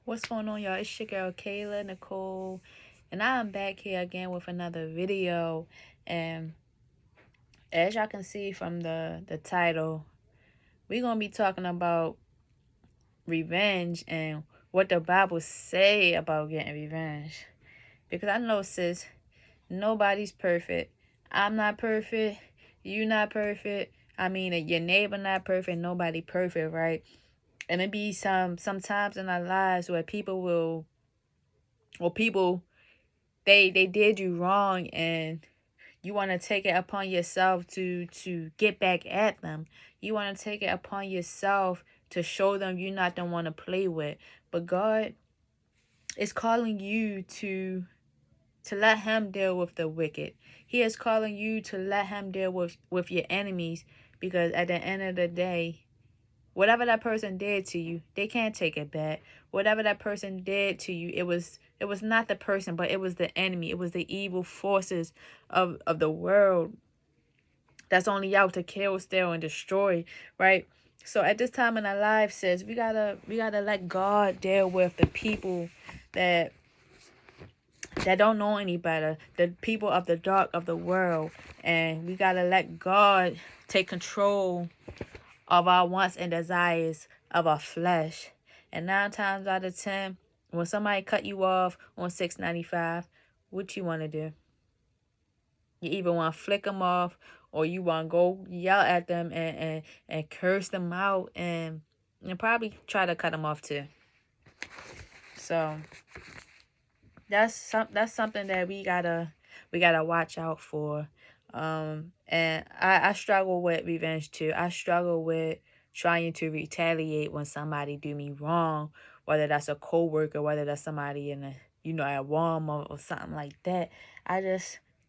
What's going on, y'all? It's your girl Kayla Nicole, and I'm back here again with another video. And as y'all can see from the title, we're gonna be talking about revenge and what the Bible say about getting revenge. Because I know, sis, nobody's perfect. I'm not perfect. You not perfect. I mean, your neighbor not perfect. Nobody perfect, right? And it be sometimes in our lives where people they did you wrong, and you want to take it upon yourself to get back at them. You want to take it upon yourself to show them you're not the one to play with. But God is calling you to let him deal with the wicked. He is calling you to let him deal with your enemies, because at the end of the day, whatever that person did to you, they can't take it back. Whatever that person did to you, it was not the person, but it was the enemy. It was the evil forces of the world that's only out to kill, steal, and destroy, right? So at this time in our lives, sis, we gotta let God deal with the people that don't know any better, the people of the dark of the world, and we gotta let God take control of our wants and desires of our flesh. And 9 times out of 10, when somebody cut you off on 695, what you want to do? You either want to flick them off, or you want to go yell at them and curse them out, and probably try to cut them off too. So that's something that we gotta watch out for. And I struggle with revenge too. I struggle with trying to retaliate when somebody do me wrong, whether that's a coworker, whether that's somebody in a at Walmart or something like that. I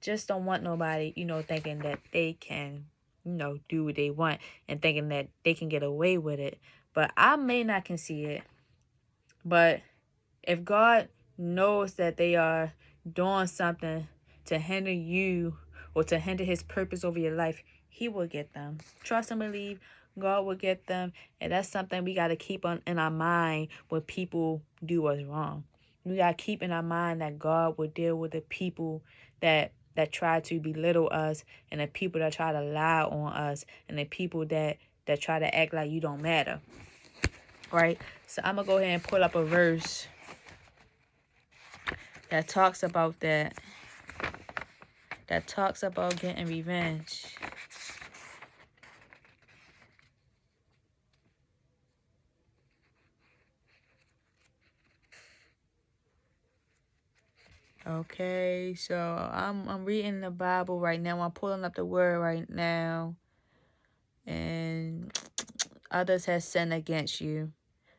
just don't want nobody, thinking that they can, do what they want and thinking that they can get away with it. But I may not can see it. But if God knows that they are doing something to hinder you or to hinder his purpose over your life, he will get them. Trust and believe God will get them. And that's something we got to keep in our mind when people do us wrong. We got to keep in our mind that God will deal with the people that try to belittle us, and the people that try to lie on us, and the people that try to act like you don't matter. Right? So I'm going to go ahead and pull up a verse that talks about that talks about getting revenge. Okay, so I'm reading the Bible right now. I'm pulling up the word right now. And others have sinned against you.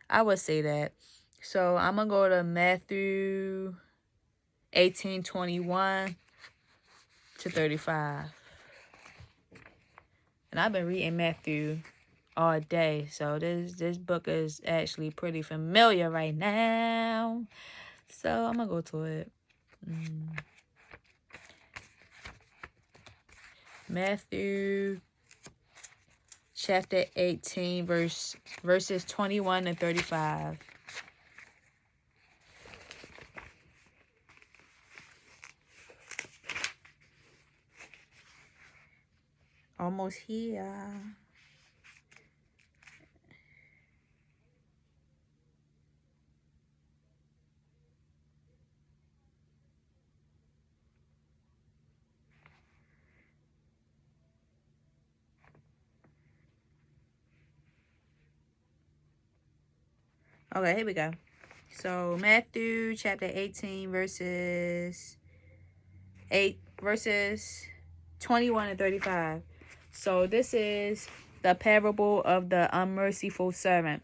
I would say that. So I'm gonna go to Matthew 18:21 to 35. And I've been reading Matthew all day, so this book is actually pretty familiar right now. So I'm gonna go to it. Matthew chapter 18, verses 21 and 35. Almost here. Okay, here we go. So Matthew chapter 18, verses 21 and 35. So this is the parable of the unmerciful servant.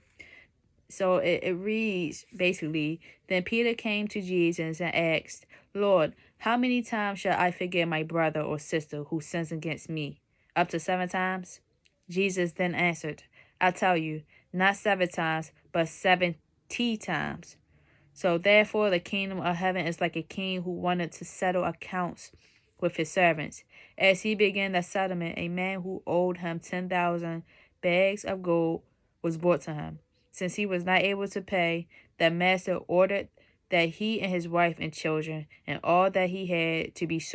So it reads basically, then Peter came to Jesus and asked, Lord, how many times shall I forgive my brother or sister who sins against me? Up to 7 times? Jesus then answered, I tell you, not 7 times, but 70 times. So therefore the kingdom of heaven is like a king who wanted to settle accounts with his servants. As he began the settlement, a man who owed him 10,000 bags of gold was brought to him. Since he was not able to pay, the master ordered that he and his wife and children and all that he had to be sold